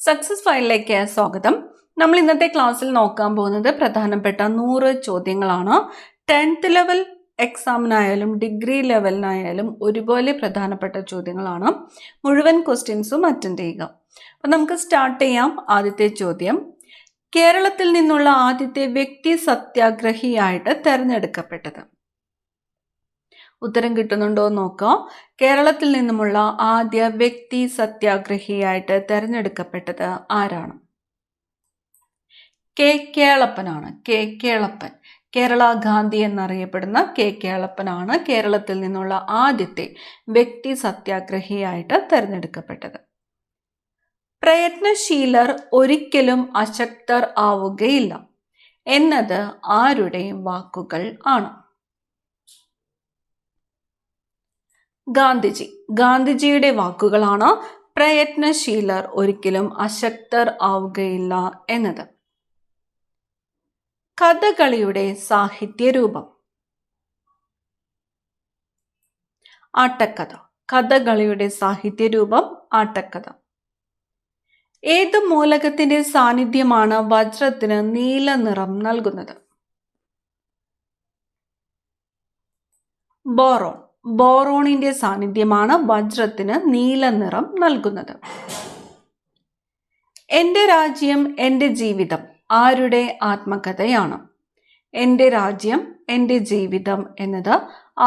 Success ഫയലിലേക്ക് സ്വാഗതം. നമ്മൾ ഇന്നത്തെ ക്ലാസ്സിൽ നോക്കാൻ പോകുന്നത് പ്രധാനപ്പെട്ട 100 ചോദ്യങ്ങളാണ്. 10th ലെവൽ എക്സാമിനായാലും ഡിഗ്രി ലെവലിനായാലും ഒരുപോലെ പ്രധാനപ്പെട്ട ചോദ്യങ്ങളാണ്. മുഴുവൻ ക്വസ്റ്റ്യൻസും അറ്റൻഡ് ചെയ്യുക. അപ്പം നമുക്ക് സ്റ്റാർട്ട് ചെയ്യാം. ആദ്യത്തെ ചോദ്യം, കേരളത്തിൽ നിന്നുള്ള ആദ്യത്തെ വ്യക്തി സത്യാഗ്രഹിയായിട്ട് തെരഞ്ഞെടുക്കപ്പെട്ടത്? ഉത്തരം കിട്ടുന്നുണ്ടോ എന്ന് നോക്കാം. കേരളത്തിൽ നിന്നുമുള്ള ആദ്യ വ്യക്തി സത്യാഗ്രഹിയായിട്ട് തെരഞ്ഞെടുക്കപ്പെട്ടത് ആരാണ്? കെ കേളപ്പനാണ്. കെ കേളപ്പൻ, കേരള ഗാന്ധി എന്നറിയപ്പെടുന്ന കെ കേളപ്പനാണ് കേരളത്തിൽ നിന്നുള്ള ആദ്യത്തെ വ്യക്തി സത്യാഗ്രഹിയായിട്ട് തെരഞ്ഞെടുക്കപ്പെട്ടത്. പ്രയത്നശീലർ ഒരിക്കലും അശക്തർ ആവുകയില്ല എന്നത് ആരുടെ വാക്കുകൾ ആണ്? ഗാന്ധിജിയുടെ വാക്കുകളാണ് പ്രയത്നശീലർ ഒരിക്കലും അശക്തർ ആവുകയില്ല എന്നത്. കഥകളിയുടെ സാഹിത്യരൂപം? ആട്ടക്കഥ. കഥകളിയുടെ സാഹിത്യരൂപം ആട്ടക്കഥ. ഏത് മൂലകത്തിന്റെ സാന്നിധ്യമാണ് വജ്രത്തിന് നീല നിറം നൽകുന്നത്? ബോറോൺ. ബോറോണിന്റെ സാന്നിധ്യമാണ് വജ്രത്തിന് നീല നിറം നൽകുന്നത്. എൻ്റെ രാജ്യം എൻ്റെ ജീവിതം ആരുടെ ആത്മകഥയാണ്? എൻ്റെ രാജ്യം എൻ്റെ ജീവിതം എന്നത്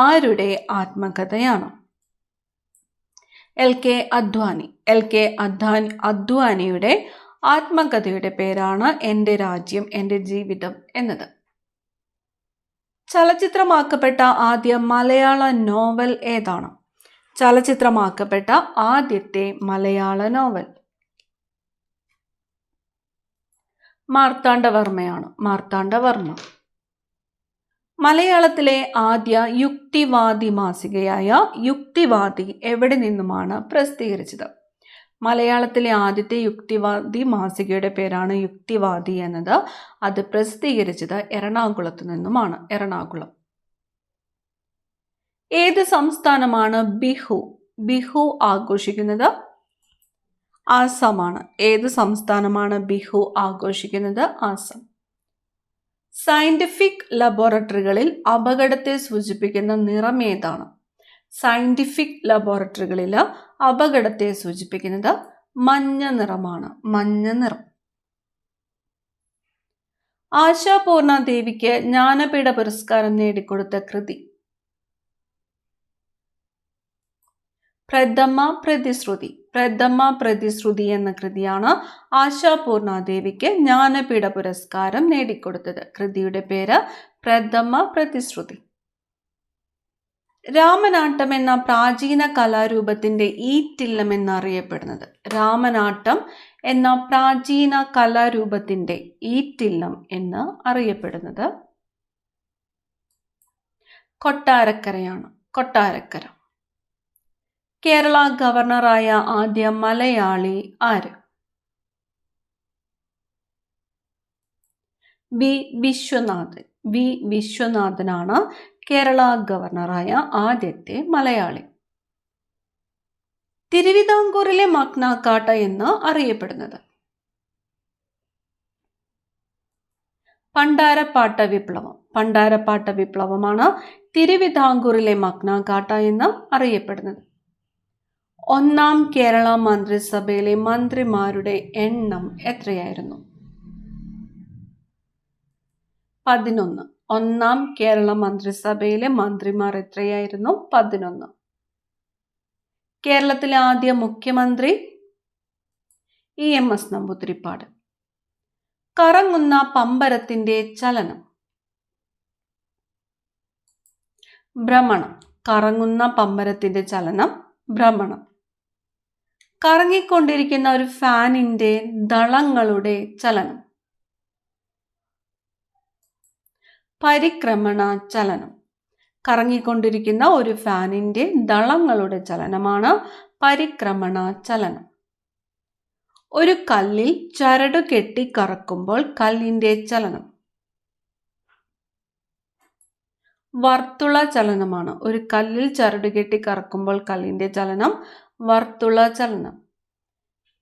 ആരുടെ ആത്മകഥയാണ്? L K Advani. L K അദ്വാനിയുടെ ആത്മകഥയുടെ പേരാണ് എൻ്റെ രാജ്യം എൻ്റെ ജീവിതം എന്നത്. ചലച്ചിത്രമാക്കപ്പെട്ട ആദ്യ മലയാള നോവൽ ഏതാണ്? ചലച്ചിത്രമാക്കപ്പെട്ട ആദ്യത്തെ മലയാള നോവൽ മാർത്താണ്ഡവർമ്മയാണ്. മാർത്താണ്ഡവർമ്മ. മലയാളത്തിലെ ആദ്യ യുക്തിവാദി മാസികയായ യുക്തിവാദി എവിടെ നിന്നുമാണ് പ്രസിദ്ധീകരിച്ചത്? മലയാളത്തിലെ ആദ്യത്തെ യുക്തിവാദി മാസികയുടെ പേരാണ് യുക്തിവാദി എന്നത്. അത് പ്രസിദ്ധീകരിച്ചത് എറണാകുളത്ത് നിന്നുമാണ്. എറണാകുളം. ഏത് സംസ്ഥാനമാണ് ബിഹു ആഘോഷിക്കുന്നത്? ആസാമാണ്. ഏത് സംസ്ഥാനമാണ് ബിഹു ആഘോഷിക്കുന്നത്? ആസാം. സയന്റിഫിക് ലബോറട്ടറികളിൽ അപകടത്തെ സൂചിപ്പിക്കുന്ന നിറം ഏതാണ്? സയന്റിഫിക് ലബോറട്ടറികളിൽ അപകടത്തെ സൂചിപ്പിക്കുന്നത് മഞ്ഞ നിറമാണ്. മഞ്ഞ നിറം. ആശാപൂർണ ദേവിക്ക് ജ്ഞാനപീഠ പുരസ്കാരം നേടിക്കൊടുത്ത കൃതി? പ്രഥമ പ്രതിശ്രുതി. പ്രഥമ പ്രതിശ്രുതി എന്ന കൃതിയാണ് ആശാപൂർണ ദേവിക്ക് ജ്ഞാനപീഠ പുരസ്കാരം നേടിക്കൊടുത്തത്. കൃതിയുടെ പേര് പ്രഥമ പ്രതിശ്രുതി. രാമനാട്ടം എന്ന പ്രാചീന കലാരൂപത്തിന്റെ ഈറ്റില്ലം എന്നറിയപ്പെടുന്നത്? രാമനാട്ടം എന്ന പ്രാചീന കലാരൂപത്തിന്റെ ഈറ്റില്ലം എന്ന് അറിയപ്പെടുന്നത് കൊട്ടാരക്കരയാണ്. കൊട്ടാരക്കര. കേരള ഗവർണറായ ആദ്യ മലയാളി ആര്? വി വിശ്വനാഥൻ. വി വിശ്വനാഥനാണ് കേരള ഗവർണറായ ആദ്യത്തെ മലയാളി. തിരുവിതാംകൂറിലെ മഗ്ന കാർട്ട എന്ന് അറിയപ്പെടുന്നത്? പണ്ടാരപ്പാട്ട വിപ്ലവം. പണ്ടാരപ്പാട്ട വിപ്ലവമാണ് തിരുവിതാംകൂറിലെ മഗ്ന കാർട്ട എന്ന് അറിയപ്പെടുന്നത്. ഒന്നാം കേരള മന്ത്രിസഭയിലെ മന്ത്രിമാരുടെ എണ്ണം എത്രയായിരുന്നു? 11. ഒന്നാം കേരള മന്ത്രിസഭയിലെ മന്ത്രിമാർ എത്രയായിരുന്നു? 11. കേരളത്തിലെ ആദ്യ മുഖ്യമന്ത്രി EMS നമ്പൂതിരിപ്പാട്. കറങ്ങുന്ന പമ്പരത്തിന്റെ ചലനം? ഭ്രമണം. കറങ്ങുന്ന പമ്പരത്തിന്റെ ചലനം ഭ്രമണം. കറങ്ങിക്കൊണ്ടിരിക്കുന്ന ഒരു ഫാനിന്റെ ദളങ്ങളുടെ ചലനം? പരിക്രമണ ചലനം. കറങ്ങിക്കൊണ്ടിരിക്കുന്ന ഒരു ഫാനിന്റെ ദളങ്ങളുടെ ചലനമാണ് പരിക്രമണ ചലനം. ഒരു കല്ലിൽ ചരട് കെട്ടി കറക്കുമ്പോൾ കല്ലിന്റെ ചലനം? വർത്തുള ചലനമാണ്. ഒരു കല്ലിൽ ചരട് കെട്ടി കറക്കുമ്പോൾ കല്ലിന്റെ ചലനം വർത്തുള ചലനം.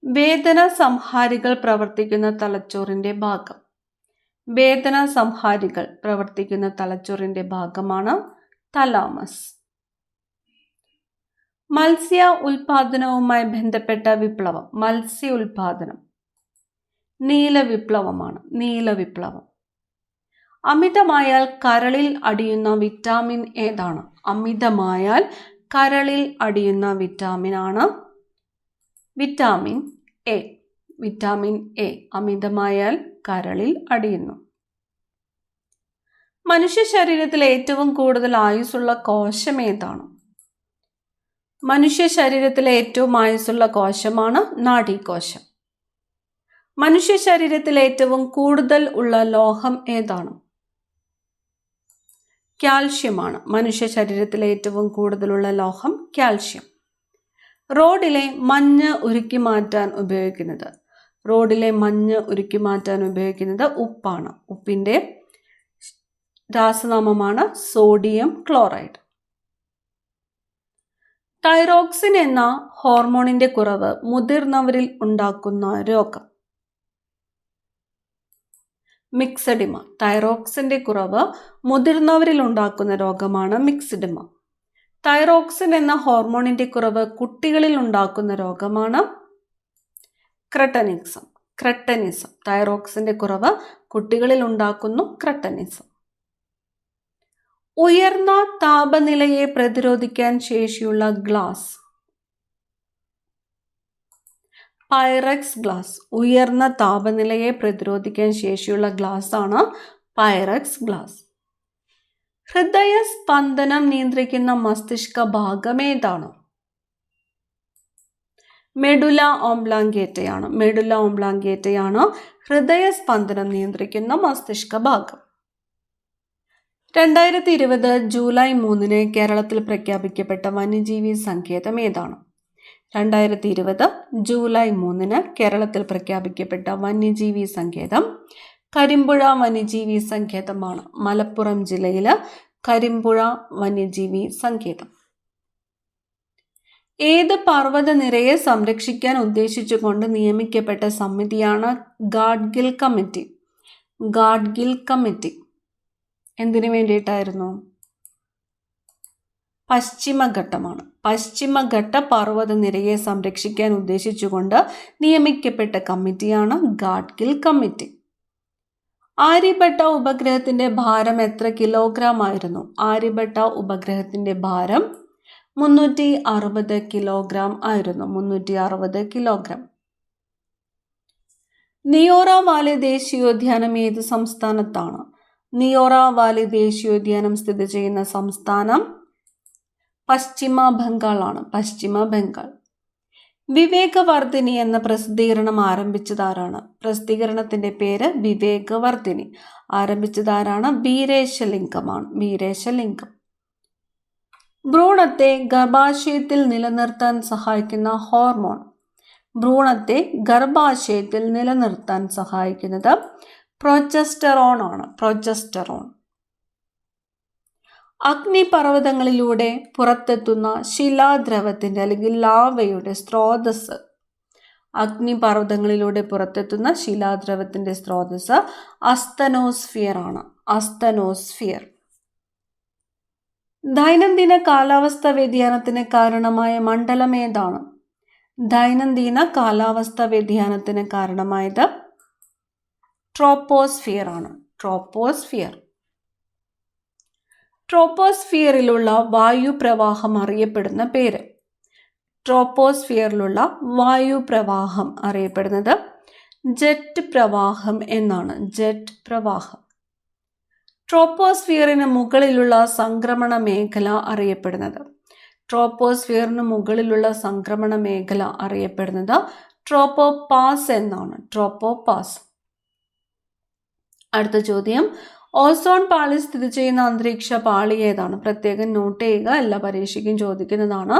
വേദന സംഹാരികൾ പ്രവർത്തിക്കുന്ന തലച്ചോറിന്റെ ഭാഗം. വേദന സംഹാരികൾ പ്രവർത്തിക്കുന്ന തലച്ചോറിന്റെ ഭാഗമാണ് തലാമസ്. മത്സ്യ ഉൽപാദനവുമായി ബന്ധപ്പെട്ട വിപ്ലവം. മത്സ്യ ഉൽപാദനം നീലവിപ്ലവമാണ്. നീലവിപ്ലവം. അമിതമായാൽ കരളിൽ അടിയുന്ന വിറ്റാമിൻ ഏതാണ്? അമിതമായാൽ കരളിൽ അടിയുന്ന വിറ്റാമിനാണ് വിറ്റാമിൻ എ. വിറ്റാമിൻ എ അമിതമായാൽ കരളിൽ അടിയുന്നു. മനുഷ്യ ശരീരത്തിൽ ഏറ്റവും കൂടുതൽ ആയുസ്സുള്ള കോശം ഏതാണ്? മനുഷ്യ ശരീരത്തിലെ ഏറ്റവും ആയുസ്സുള്ള കോശമാണ് നാഡീകോശം. മനുഷ്യ ശരീരത്തിൽ ഏറ്റവും കൂടുതൽ ഉള്ള ലോഹം ഏതാണ്? കാൽഷ്യമാണ്. മനുഷ്യ ശരീരത്തിലെ ഏറ്റവും കൂടുതലുള്ള ലോഹം കാൽഷ്യം. റോഡിലെ മഞ്ഞ് ഉരുക്കി മാറ്റാൻ ഉപയോഗിക്കുന്നത്. റോഡിലെ മഞ്ഞ് ഉരുക്കി മാറ്റാൻ ഉപയോഗിക്കുന്നത് ഉപ്പാണ്. ഉപ്പിൻ്റെ രാസനാമമാണ് സോഡിയം ക്ലോറൈഡ്. തൈറോക്സിൻ എന്ന ഹോർമോണിന്റെ കുറവ് മുതിർന്നവരിൽ ഉണ്ടാക്കുന്ന രോഗം. മിക്സഡിമ. തൈറോക്സിന്റെ കുറവ് മുതിർന്നവരിൽ ഉണ്ടാക്കുന്ന രോഗമാണ് മിക്സഡിമ. തൈറോക്സിൻ എന്ന ഹോർമോണിന്റെ കുറവ് കുട്ടികളിൽ ഉണ്ടാക്കുന്ന രോഗമാണ് ക്രെട്ടനിസം. ക്രെട്ടനിസം. തൈറോക്സിന്റെ കുറവ് കുട്ടികളിൽ ഉണ്ടാക്കുന്നു ക്രെട്ടനിസം. ഉയർന്ന താപനിലയെ പ്രതിരോധിക്കാൻ ശേഷിയുള്ള ഗ്ലാസ്. Pyrex glass. ഉയർന്ന താപനിലയെ പ്രതിരോധിക്കാൻ ശേഷിയുള്ള ഗ്ലാസ് ആണ് പൈറക്സ് ഗ്ലാസ്. ഹൃദയസ്പന്ദനം നിയന്ത്രിക്കുന്ന മസ്തിഷ്ക ഭാഗം ഏതാണ്? മെഡുല ഓംബ്ലാങ്കേറ്റയാണ്. മെഡുല ഓംബ്ലാങ്കേറ്റയാണ് ഹൃദയസ്പന്ദനം നിയന്ത്രിക്കുന്ന മസ്തിഷ്ക ഭാഗം. 2020 ജൂലൈ 3 കേരളത്തിൽ പ്രഖ്യാപിക്കപ്പെട്ട വന്യജീവി സങ്കേതം ഏതാണ്? 2020 ജൂലൈ 3 കേരളത്തിൽ പ്രഖ്യാപിക്കപ്പെട്ട വന്യജീവി സങ്കേതം കരിമ്പുഴ വന്യജീവി സങ്കേതമാണ്. മലപ്പുറം ജില്ലയിലെ കരിമ്പുഴ വന്യജീവി സങ്കേതം. ഏത് പർവ്വതനിരയെ സംരക്ഷിക്കാൻ ഉദ്ദേശിച്ചുകൊണ്ട് നിയമിക്കപ്പെട്ട സമിതിയാണ് ഗാഡ്ഗിൽ കമ്മിറ്റി? ഗാഡ്ഗിൽ കമ്മിറ്റി എന്തിനു വേണ്ടിയിട്ടായിരുന്നു? പശ്ചിമഘട്ടമാണ്. പശ്ചിമഘട്ട പർവ്വതനിരയെ സംരക്ഷിക്കാൻ ഉദ്ദേശിച്ചുകൊണ്ട് നിയമിക്കപ്പെട്ട കമ്മിറ്റിയാണ് ഗാഡ്ഗിൽ കമ്മിറ്റി. ആര്യഭട്ട ഉപഗ്രഹത്തിന്റെ ഭാരം എത്ര കിലോഗ്രാം ആയിരുന്നു? ആര്യഭട്ട ഉപഗ്രഹത്തിന്റെ ഭാരം 360 കിലോഗ്രാം ആയിരുന്നു. 360 കിലോഗ്രാം. നിയോറ വാലി ദേശീയോദ്യാനം ഏത് സംസ്ഥാനത്താണ്? നിയോറ വാലി ദേശീയോദ്യാനം സ്ഥിതി ചെയ്യുന്ന സംസ്ഥാനം പശ്ചിമ ബംഗാളാണ്. പശ്ചിമ ബംഗാൾ. വിവേകവർദ്ധിനി എന്ന പ്രസിദ്ധീകരണം ആരംഭിച്ചതാരാണ്? പ്രസിദ്ധീകരണത്തിന്റെ പേര് വിവേകവർദ്ധിനി. ആരംഭിച്ചതാരാണ്? വീരേശലിംഗമാണ്. വീരേശലിംഗം. ഭ്രൂണത്തെ ഗർഭാശയത്തിൽ നിലനിർത്താൻ സഹായിക്കുന്ന ഹോർമോൺ. ഭ്രൂണത്തെ ഗർഭാശയത്തിൽ നിലനിർത്താൻ സഹായിക്കുന്നത് പ്രൊജസ്റ്ററോൺ ആണ്. പ്രൊജസ്റ്ററോൺ. അഗ്നിപർവ്വതങ്ങളിലൂടെ പുറത്തെത്തുന്ന ശിലാദ്രവത്തിന്റെ അല്ലെങ്കിൽ ലാവയുടെ സ്രോതസ്. അഗ്നിപർവ്വതങ്ങളിലൂടെ പുറത്തെത്തുന്ന ശിലാദ്രവത്തിന്റെ സ്രോതസ് അസ്തനോസ്ഫിയർ ആണ്. അസ്തനോസ്ഫിയർ. ദൈനംദിന കാലാവസ്ഥ വ്യതിയാനത്തിന് കാരണമായ മണ്ഡലം ഏതാണ്? ദൈനംദിന കാലാവസ്ഥ വ്യതിയാനത്തിന് കാരണമായത് ട്രോപ്പോസ്ഫിയർ ആണ്. ട്രോപ്പോസ്ഫിയർ. ട്രോപ്പോസ്ഫിയറിലുള്ള വായുപ്രവാഹം അറിയപ്പെടുന്ന പേര്. ട്രോപ്പോസ്ഫിയറിലുള്ള വായുപ്രവാഹം അറിയപ്പെടുന്നത് ജെറ്റ് പ്രവാഹം എന്നാണ്. ജെറ്റ് പ്രവാഹം. ട്രോപ്പോസ്ഫിയറിന് മുകളിലുള്ള സംക്രമണ മേഖല അറിയപ്പെടുന്നത്. ട്രോപ്പോസ്ഫിയറിന് മുകളിലുള്ള സംക്രമണ മേഖല അറിയപ്പെടുന്നത് ട്രോപ്പോപാസ് എന്നാണ്. ട്രോപ്പോപാസ്. അടുത്ത ചോദ്യം, ഓസോൺ പാളി സ്ഥിതി ചെയ്യുന്ന അന്തരീക്ഷ പാളി ഏതാണ്? പ്രത്യേകം നോട്ട് ചെയ്യുക, എല്ലാ പരീക്ഷയ്ക്കും ചോദിക്കുന്നതാണ്.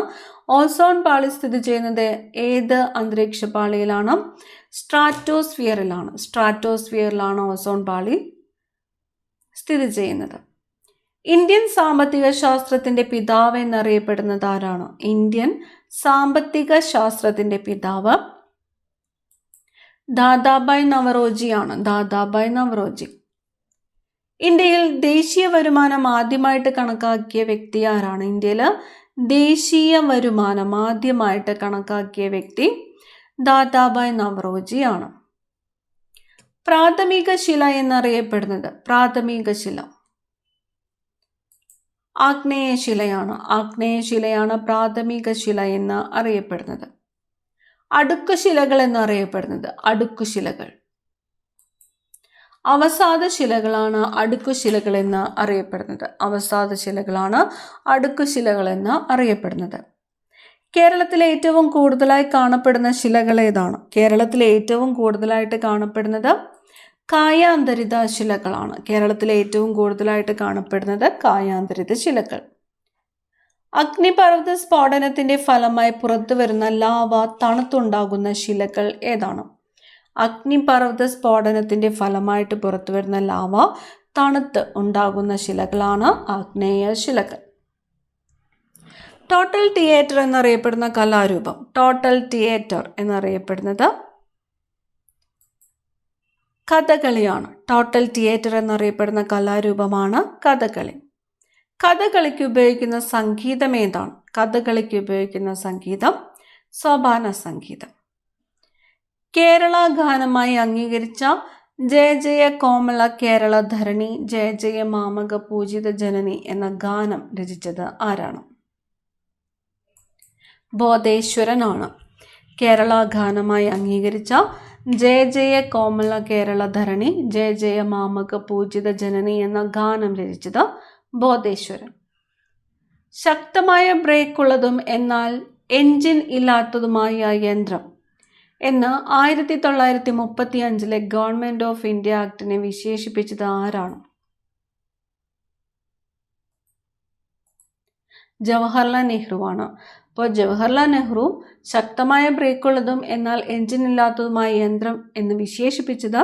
ഓസോൺ പാളി സ്ഥിതി ചെയ്യുന്നത് ഏത് അന്തരീക്ഷ പാളിയിലാണ്? സ്ട്രാറ്റോസ്ഫിയറിലാണ്. സ്ട്രാറ്റോസ്ഫിയറിലാണ് ഓസോൺ പാളി സ്ഥിതി ചെയ്യുന്നത്. ഇന്ത്യൻ സാമ്പത്തിക ശാസ്ത്രത്തിന്റെ പിതാവ് എന്നറിയപ്പെടുന്നത് ആരാണ്? ഇന്ത്യൻ സാമ്പത്തിക ശാസ്ത്രത്തിന്റെ പിതാവ് ദാദാബായ് നവറോജിയാണ്. ദാദാബായ് നവറോജി. ഇന്ത്യയിൽ ദേശീയ വരുമാനം ആദ്യമായിട്ട് കണക്കാക്കിയ വ്യക്തി ആരാണ്? ഇന്ത്യയിൽ ദേശീയ വരുമാനം ആദ്യമായിട്ട് കണക്കാക്കിയ വ്യക്തി ദാദാബായ് നവറോജിയാണ്. പ്രാഥമിക ശില എന്നറിയപ്പെടുന്നത്, പ്രാഥമിക ശില ആഗ്നേയശിലയാണ്. ആഗ്നേയശിലയാണ് പ്രാഥമിക ശില എന്ന് അറിയപ്പെടുന്നത്. അടുക്കുശിലകൾ എന്നറിയപ്പെടുന്നത്, അടുക്കുശിലകൾ. അവസാദ ശിലകളാണ് അടുക്കുശിലകൾ എന്ന് അറിയപ്പെടുന്നത്. അവസാദ ശിലകളാണ് അടുക്കുശിലകൾ എന്ന് അറിയപ്പെടുന്നത്. കേരളത്തിലെ ഏറ്റവും കൂടുതലായി കാണപ്പെടുന്ന ശിലകൾ ഏതാണ്? കേരളത്തിലെ ഏറ്റവും കൂടുതലായിട്ട് കാണപ്പെടുന്നത് കായാന്തരിത ശിലകളാണ്. കേരളത്തിലെ ഏറ്റവും കൂടുതലായിട്ട് കാണപ്പെടുന്നത് കായാന്തരിത ശിലകൾ. അഗ്നിപർവ്വത സ്ഫോടനത്തിന്റെ ഫലമായി പുറത്തു വരുന്ന ലാവ തണുത്തുണ്ടാകുന്ന ശിലകൾ ഏതാണ്? അഗ്നിപർവ്വത സ്ഫോടനത്തിന്റെ ഫലമായിട്ട് പുറത്തു വരുന്ന ലാവ തണുത്ത് ഉണ്ടാകുന്ന ശിലകളാണ് ആഗ്നേയ ശിലകൾ. ടോട്ടൽ തിയേറ്റർ എന്നറിയപ്പെടുന്ന കലാരൂപം, ടോട്ടൽ തിയേറ്റർ എന്നറിയപ്പെടുന്നത് കഥകളിയാണ്. ടോട്ടൽ തിയേറ്റർ എന്നറിയപ്പെടുന്ന കലാരൂപമാണ് കഥകളി. കഥകളിക്ക് ഉപയോഗിക്കുന്ന സംഗീതം ഏതാണ്? കഥകളിക്ക് ഉപയോഗിക്കുന്ന സംഗീതം സോപാന സംഗീതം. കേരള ഗാനമായി അംഗീകരിച്ച ജയ ജയ കോമള കേരള ധരണി ജയ ജയ മാമക പൂജിത ജനനി എന്ന ഗാനം രചിച്ചത് ആരാണ്? ബോധേശ്വരനാണ്. കേരള ഗാനമായി അംഗീകരിച്ച ജയ ജയ കോമള കേരള ധരണി ജയ ജയ മാമക പൂജിത ജനനി എന്ന ഗാനം രചിച്ചത് ബോധേശ്വരൻ. ശക്തമായ ബ്രേക്ക് ഉള്ളതും എന്നാൽ എൻജിൻ ഇല്ലാത്തതുമായ യന്ത്രം എന്ന് 1935 ഗവൺമെന്റ് ഓഫ് ഇന്ത്യ ആക്ടിനെ വിശേഷിപ്പിച്ചത് ആരാണ്? ജവഹർലാൽ നെഹ്റുവാണ്. അപ്പോൾ ജവഹർലാൽ നെഹ്റു ശക്തമായ ബ്രേക്കുള്ളതും എന്നാൽ എൻജിൻ ഇല്ലാത്തതുമായ യന്ത്രം എന്ന് വിശേഷിപ്പിച്ചത്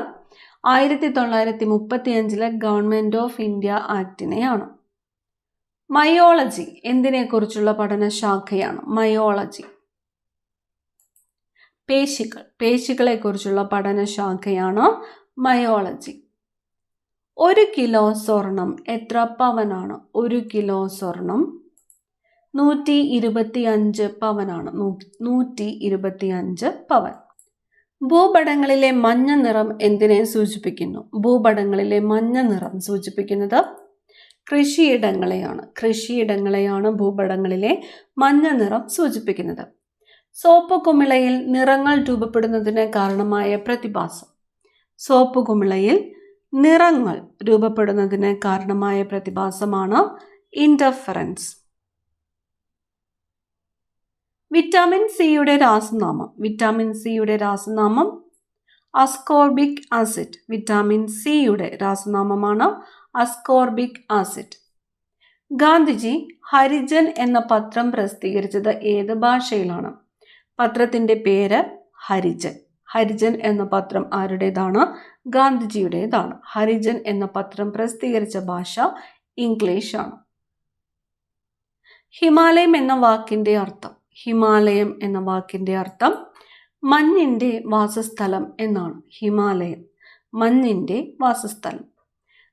1935 ഗവൺമെന്റ് ഓഫ് ഇന്ത്യ ആക്ടിനെയാണ്. മയോളജി എന്തിനെക്കുറിച്ചുള്ള പഠനശാഖയാണ്? മയോളജി പേശികളെക്കുറിച്ചുള്ള പഠനശാഖയാണ് മയോളജി. 1 കിലോ സ്വർണം എത്ര പവനാണ്? 1 കിലോ സ്വർണം 125 പവനാണ്. 125 പവൻ. ഭൂപടങ്ങളിലെ മഞ്ഞ നിറം എന്തിനെ സൂചിപ്പിക്കുന്നു? ഭൂപടങ്ങളിലെ മഞ്ഞ നിറം സൂചിപ്പിക്കുന്നത് കൃഷിയിടങ്ങളെയാണ്. കൃഷിയിടങ്ങളെയാണ് ഭൂപടങ്ങളിലെ മഞ്ഞ നിറം സൂചിപ്പിക്കുന്നത്. സോപ്പ് കുമിളയിൽ നിറങ്ങൾ രൂപപ്പെടുന്നതിന് കാരണമായ പ്രതിഭാസം. സോപ്പ് കുമിളയിൽ നിറങ്ങൾ രൂപപ്പെടുന്നതിന് കാരണമായ പ്രതിഭാസമാണ് ഇന്റർഫെറൻസ്. വിറ്റാമിൻ സിയുടെ രാസനാമം. വിറ്റാമിൻ സിയുടെ രാസനാമം അസ്കോർബിക് ആസിഡ്. വിറ്റാമിൻ സിയുടെ രാസനാമമാണ് അസ്കോർബിക് ആസിഡ്. ഗാന്ധിജി ഹരിജൻ എന്ന പത്രം പ്രസിദ്ധീകരിച്ചത് ഏത് ഭാഷയിലാണ്? പത്രത്തിന്റെ പേര് ഹരിജൻ. ഹരിജൻ എന്ന പത്രം ആരുടേതാണ്? ഗാന്ധിജിയുടേതാണ്. ഹരിജൻ എന്ന പത്രം പ്രസിദ്ധീകരിച്ച ഭാഷ ഇംഗ്ലീഷാണ്. ഹിമാലയം എന്ന വാക്കിന്റെ അർത്ഥം. ഹിമാലയം എന്ന വാക്കിന്റെ അർത്ഥം മഞ്ഞിന്റെ വാസസ്ഥലം എന്നാണ്. ഹിമാലയം മഞ്ഞിന്റെ വാസസ്ഥലം.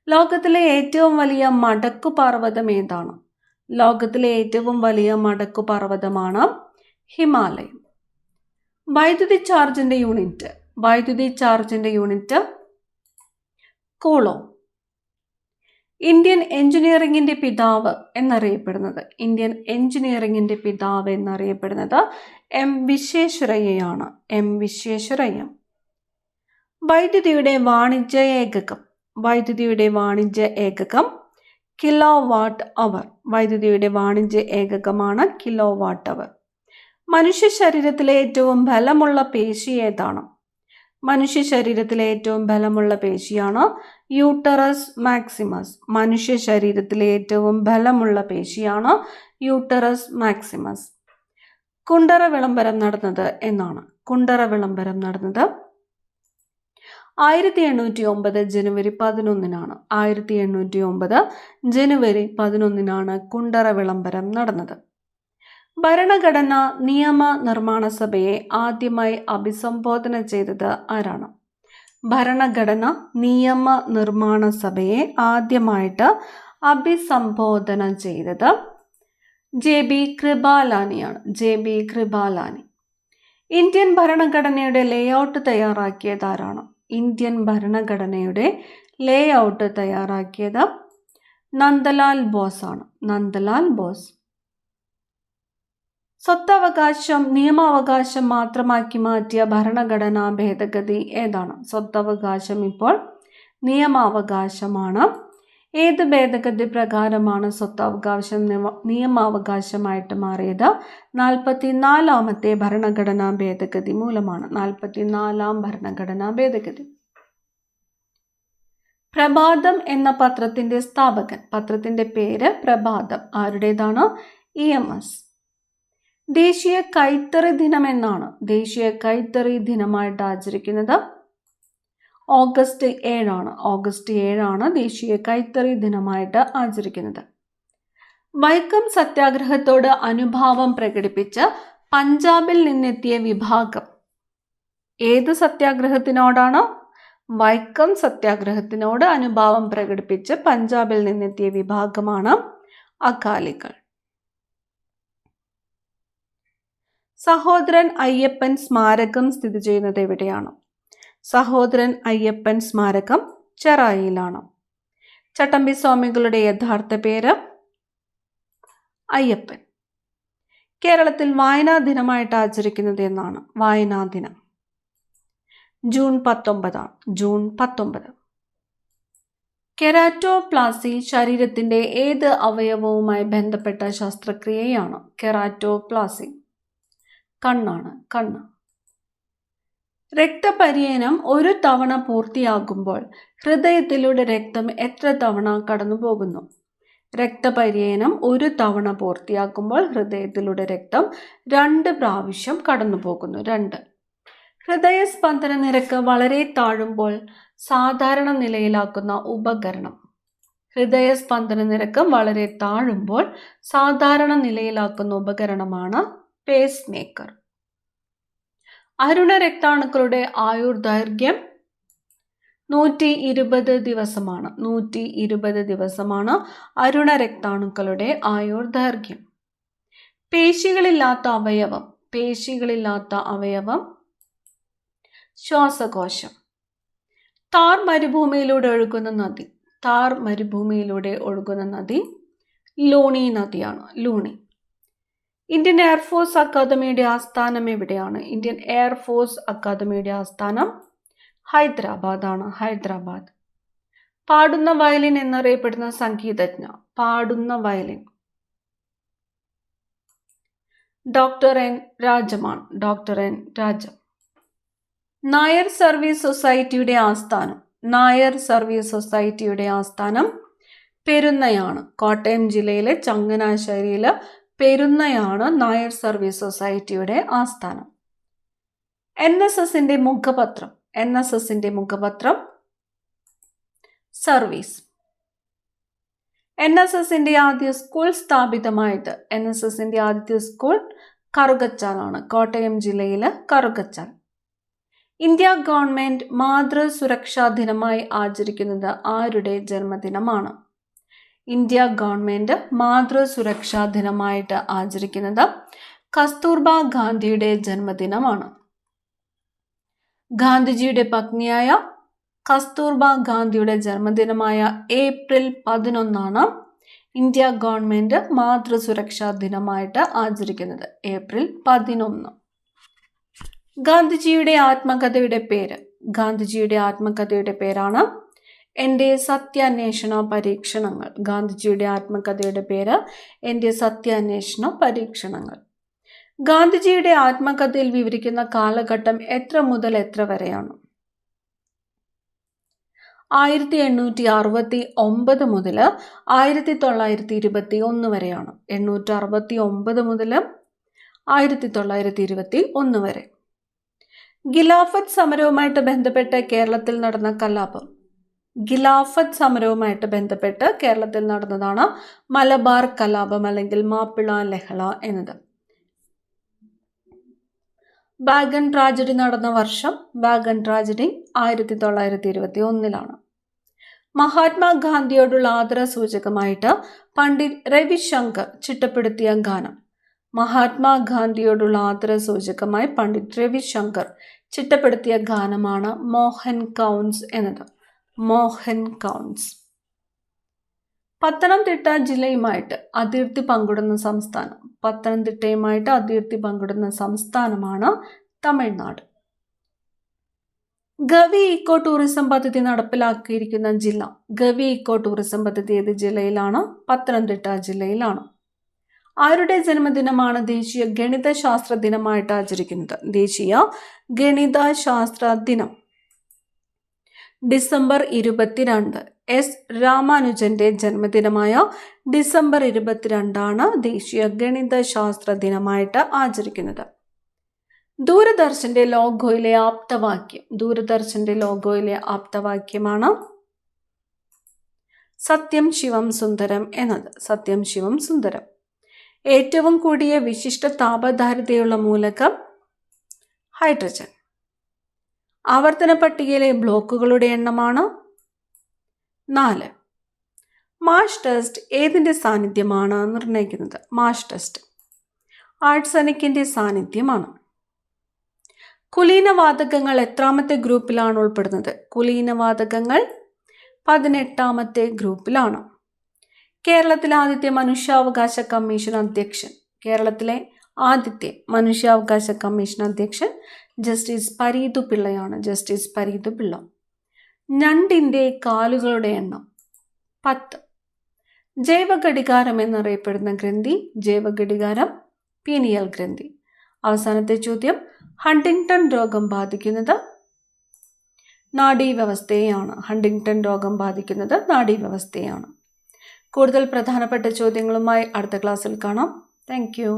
ലോകത്തിലെ ഏറ്റവും വലിയ മടക്കുപർവ്വതം ഏതാണ്? ലോകത്തിലെ ഏറ്റവും വലിയ മടക്കുപർവ്വതമാണ് ഹിമാലയം. വൈദ്യുതി ചാർജിന്റെ യൂണിറ്റ്. വൈദ്യുതി ചാർജിന്റെ യൂണിറ്റ് കൂളോം. ഇന്ത്യൻ എഞ്ചിനീയറിംഗിന്റെ പിതാവ് എന്നറിയപ്പെടുന്നത്. ഇന്ത്യൻ എഞ്ചിനീയറിംഗിന്റെ പിതാവ് എന്നറിയപ്പെടുന്നത് എം വിശ്വേശ്വരയ്യയാണ്. എം വിശ്വേശ്വരയ്യ. വൈദ്യുതിയുടെ വാണിജ്യ ഏകകം. വൈദ്യുതിയുടെ വാണിജ്യ ഏകകം കിലോ വാട്ട് അവർ. വൈദ്യുതിയുടെ വാണിജ്യ ഏകകമാണ് കിലോ വാട്ട് അവർ. മനുഷ്യ ശരീരത്തിലെ ഏറ്റവും ബലമുള്ള പേശി ഏതാണ്? മനുഷ്യ ശരീരത്തിലെ ഏറ്റവും ബലമുള്ള പേശിയാണ് യൂട്ടറസ് മാക്സിമസ്. മനുഷ്യ ശരീരത്തിലെ ഏറ്റവും ബലമുള്ള പേശിയാണ് യൂട്ടറസ് മാക്സിമസ്. കുണ്ടറ വിളംബരം നടന്നത് എന്നാണ്? കുണ്ടറ വിളംബരം നടന്നത് 1809 ജനുവരി 11-നാണ്. 1809 ജനുവരി 11-നാണ് കുണ്ടറ വിളംബരം നടന്നത്. ഭരണഘടനാ നിയമ നിർമ്മാണ സഭയെ ആദ്യമായി അഭിസംബോധന ചെയ്തത് ആരാണ്? ഭരണഘടന നിയമ നിർമ്മാണ സഭയെ ആദ്യമായിട്ട് അഭിസംബോധന ചെയ്തത് JB കൃപാലാനിയാണ്. JB കൃപാലാനി. ഇന്ത്യൻ ഭരണഘടനയുടെ ലേഔട്ട് തയ്യാറാക്കിയത് ആരാണ്? ഇന്ത്യൻ ഭരണഘടനയുടെ ലേഔട്ട് തയ്യാറാക്കിയത് നന്ദലാൽ ബോസ് ആണ്. നന്ദലാൽ ബോസ്. സ്വത്തവകാശം നിയമാവകാശം മാത്രമാക്കി മാറ്റിയ ഭരണഘടനാ ഭേദഗതി ഏതാണ്? സ്വത്തവകാശം ഇപ്പോൾ നിയമാവകാശമാണ്. ഏത് ഭേദഗതി പ്രകാരമാണ് സ്വത്തവകാശം നിയമാവകാശമായിട്ട് മാറിയത്? 44ാമത്തെ ഭരണഘടനാ ഭേദഗതി മൂലമാണ്. 44ാം ഭരണഘടനാ ഭേദഗതി. പ്രഭാതം എന്ന പത്രത്തിന്റെ സ്ഥാപകൻ. പത്രത്തിന്റെ പേര് പ്രഭാതം. ആരുടേതാണ്? EMS. ദേശീയ കൈത്തറി ദിനം എന്നാണ്. ദേശീയ കൈത്തറി ദിനമായിട്ട് ആചരിക്കുന്നത് ഓഗസ്റ്റ് 7 ഓഗസ്റ്റ് 7 ദേശീയ കൈത്തറി ദിനമായിട്ട് ആചരിക്കുന്നത്. വൈക്കം സത്യാഗ്രഹത്തോട് അനുഭാവം പ്രകടിപ്പിച്ച് പഞ്ചാബിൽ നിന്നെത്തിയ വിഭാഗം ഏത് സത്യാഗ്രഹത്തിനോടാണ്? വൈക്കം സത്യാഗ്രഹത്തിനോട് അനുഭാവം പ്രകടിപ്പിച്ച് പഞ്ചാബിൽ നിന്നെത്തിയ വിഭാഗമാണ് അകാലികൾ. സഹോദരൻ അയ്യപ്പൻ സ്മാരകം സ്ഥിതി ചെയ്യുന്നത് എവിടെയാണ്? സഹോദരൻ അയ്യപ്പൻ സ്മാരകം ചെറായിയിലാണ്. ചട്ടമ്പി സ്വാമികളുടെ യഥാർത്ഥ പേര് അയ്യപ്പൻ. കേരളത്തിൽ വായനാ ദിനമായിട്ട് ആചരിക്കുന്നത് എന്നാണ്? വായനാ ദിനം ജൂൺ 19. ജൂൺ 19. കെരാറ്റോപ്ലാസി ശരീരത്തിന്റെ ഏത് അവയവവുമായി ബന്ധപ്പെട്ട ശസ്ത്രക്രിയയാണ്? കെരാറ്റോപ്ലാസി കണ്ണാണ്. കണ്ണ്. രക്തപര്യനം ഒരു തവണ പൂർത്തിയാകുമ്പോൾ ഹൃദയത്തിലൂടെ രക്തം എത്ര തവണ കടന്നു പോകുന്നു? രക്തപര്യനം ഒരു തവണ പൂർത്തിയാക്കുമ്പോൾ ഹൃദയത്തിലൂടെ രക്തം 2 പ്രാവശ്യം കടന്നു പോകുന്നു. 2. ഹൃദയസ്പന്ദന നിരക്ക് വളരെ താഴുമ്പോൾ സാധാരണ നിലയിലാക്കുന്ന ഉപകരണം. ഹൃദയസ്പന്ദന നിരക്ക് വളരെ താഴുമ്പോൾ സാധാരണ നിലയിലാക്കുന്ന ഉപകരണമാണ് പേസ് മേക്കർ. അരുണ രക്താണുക്കളുടെ ആയുർദൈർഘ്യം 120 ദിവസമാണ്. 120 ദിവസമാണ് അരുണ രക്താണുക്കളുടെ ആയുർദൈർഘ്യം. പേശികളില്ലാത്ത അവയവം. പേശികളില്ലാത്ത അവയവം ശ്വാസകോശം. താർ മരുഭൂമിയിലൂടെ ഒഴുകുന്ന നദി. താർ മരുഭൂമിയിലൂടെ ഒഴുകുന്ന നദി ലൂണി നദിയാണ്. ലൂണി. ഇന്ത്യൻ എയർഫോഴ്സ് അക്കാദമിയുടെ ആസ്ഥാനം എവിടെയാണ്? ഇന്ത്യൻ എയർഫോഴ്സ് അക്കാദമിയുടെ ആസ്ഥാനം ഹൈദരാബാദാണ്. ഹൈദരാബാദ്. പാടുന്ന വയലിൻ എന്നറിയപ്പെടുന്ന സംഗീതജ്ഞ. പാടുന്ന വയലിൻ ഡോക്ടർ N. രാജമാണ്. Doctor N. രാജം. നായർ സർവീസ് സൊസൈറ്റിയുടെ ആസ്ഥാനം. നായർ സർവീസ് സൊസൈറ്റിയുടെ ആസ്ഥാനം പെരുന്നയാണ്. കോട്ടയം ജില്ലയിലെ ചങ്ങനാശ്ശേരിയിൽ പെരുന്നയാണ് നായർ സർവീസ് സൊസൈറ്റിയുടെ ആസ്ഥാനം. NSSന്റെ മുഖപത്രം. NSSന്റെ മുഖപത്രം സർവീസ്. NSSന്റെ ആദ്യ സ്കൂൾ സ്ഥാപിതമായത്. NSSന്റെ ആദ്യത്തെ സ്കൂൾ കറുകച്ചാലാണ്. കോട്ടയം ജില്ലയിലെ കറുകച്ചാൽ. ഇന്ത്യ ഗവൺമെന്റ് മാതൃസുരക്ഷാ ദിനമായി ആചരിക്കുന്നത് ആരുടെ ജന്മദിനമാണ്? ഇന്ത്യ ഗവൺമെന്റ് മാതൃസുരക്ഷാ ദിനമായിട്ട് ആചരിക്കുന്നത് കസ്തൂർബ ഗാന്ധിയുടെ ജന്മദിനമാണ്. ഗാന്ധിജിയുടെ പത്നിയായ കസ്തൂർബ ഗാന്ധിയുടെ ജന്മദിനമായ ഏപ്രിൽ 11 ഇന്ത്യ ഗവൺമെന്റ് മാതൃസുരക്ഷാ ദിനമായിട്ട് ആചരിക്കുന്നത്. ഏപ്രിൽ 11. ഗാന്ധിജിയുടെ ആത്മകഥയുടെ പേര്. ഗാന്ധിജിയുടെ ആത്മകഥയുടെ പേരാണ് എൻ്റെ സത്യാന്വേഷണ പരീക്ഷണങ്ങൾ. ഗാന്ധിജിയുടെ ആത്മകഥയുടെ പേര് എൻ്റെ സത്യാന്വേഷണ പരീക്ഷണങ്ങൾ. ഗാന്ധിജിയുടെ ആത്മകഥയിൽ വിവരിക്കുന്ന കാലഘട്ടം എത്ര മുതൽ എത്ര വരെയാണ്? 1869 മുതൽ 1921 വരെയാണ്. 869 മുതൽ 1921 വരെ. ഖിലാഫത്ത് സമരവുമായിട്ട് ബന്ധപ്പെട്ട് കേരളത്തിൽ നടന്ന കലാപം. ഖിലാഫത്ത് സമരവുമായിട്ട് ബന്ധപ്പെട്ട് കേരളത്തിൽ നടന്നതാണ് മലബാർ കലാപം അല്ലെങ്കിൽ മാപ്പിള ലഹള എന്നത്. വാഗൺ ട്രാജഡി നടന്ന വർഷം വാഗൺ ട്രാജഡി 1921 മഹാത്മാഗാന്ധിയോടുള്ള ആദരസൂചകമായിട്ട് പണ്ഡിറ്റ് രവിശങ്കർ ചിട്ടപ്പെടുത്തിയ ഗാനം. മഹാത്മാഗാന്ധിയോടുള്ള ആദരസൂചകമായി പണ്ഡിറ്റ് രവിശങ്കർ ചിട്ടപ്പെടുത്തിയ ഗാനമാണ് മോഹൻ കൗൺസ് എന്നത്. മോഹൻ കൗൺസ്. പത്തനംതിട്ട ജില്ലയുമായിട്ട് അതിർത്തി പങ്കിടുന്ന സംസ്ഥാനം. പത്തനംതിട്ടയുമായിട്ട് അതിർത്തി പങ്കിടുന്ന സംസ്ഥാനമാണ് തമിഴ്നാട്. ഗവി ഇക്കോ ടൂറിസം പദ്ധതി നടപ്പിലാക്കിയിരിക്കുന്ന ജില്ല. ഗവി ഇക്കോ ടൂറിസം പദ്ധതി ഏത് ജില്ലയിലാണ്? പത്തനംതിട്ട ജില്ലയിലാണ്. ആരുടെ ജന്മദിനമാണ് ദേശീയ ഗണിതശാസ്ത്ര ദിനമായിട്ട് ആചരിക്കുന്നത്? ദേശീയ ഗണിതശാസ്ത്ര ദിനം ഡിസംബർ 22. എസ് രാമാനുജന്റെ ജന്മദിനമായ ഡിസംബർ 22 ദേശീയ ഗണിതശാസ്ത്ര ദിനമായിട്ട് ആചരിക്കുന്നത്. ദൂരദർശന്റെ ലോഗോയിലെ ആപ്തവാക്യം. ദൂരദർശന്റെ ലോഗോയിലെ ആപ്തവാക്യമാണ് സത്യം ശിവം സുന്ദരം എന്നത്. സത്യം ശിവം സുന്ദരം. ഏറ്റവും കൂടിയ വിശിഷ്ട താപധാരിതയുള്ള മൂലകം ഹൈഡ്രജൻ. ആവർത്തന പട്ടികയിലെ ബ്ലോക്കുകളുടെ എണ്ണമാണ് 4. മാഷ് ടെസ്റ്റ് ഏതിൻ്റെ സാന്നിധ്യമാണ് നിർണ്ണയിക്കുന്നത്? മാഷ് ടെസ്റ്റ് ആഴ്സനിക്കിന്റെ സാന്നിധ്യമാണ്. കുലീനവാതകങ്ങൾ എത്രാമത്തെ ഗ്രൂപ്പിലാണ് ഉൾപ്പെടുന്നത്? കുലീനവാതകങ്ങൾ 18ാമത്തെ ഗ്രൂപ്പിലാണ്. കേരളത്തിലെ ആദ്യത്തെ മനുഷ്യാവകാശ കമ്മീഷൻ അധ്യക്ഷൻ. കേരളത്തിലെ ആദ്യത്തെ മനുഷ്യാവകാശ കമ്മീഷൻ അധ്യക്ഷൻ ജസ്റ്റിസ് പരീതു പിള്ളയാണ്. ജസ്റ്റിസ് പരീതു പിള്ള. ഞണ്ടിൻ്റെ കാലുകളുടെ എണ്ണം 10. ജൈവഘടികാരം എന്നറിയപ്പെടുന്ന ഗ്രന്ഥി. ജൈവഘടികാരം പീനിയൽ ഗ്രന്ഥി. അവസാനത്തെ ചോദ്യം, ഹണ്ടിങ്ടൺ രോഗം ബാധിക്കുന്നത് നാഡീവ്യവസ്ഥയെയാണ്. ഹണ്ടിങ്ടൺ രോഗം ബാധിക്കുന്നത് നാഡീവ്യവസ്ഥയാണ്. കൂടുതൽ പ്രധാനപ്പെട്ട ചോദ്യങ്ങളുമായി അടുത്ത ക്ലാസ്സിൽ കാണാം. Thank you.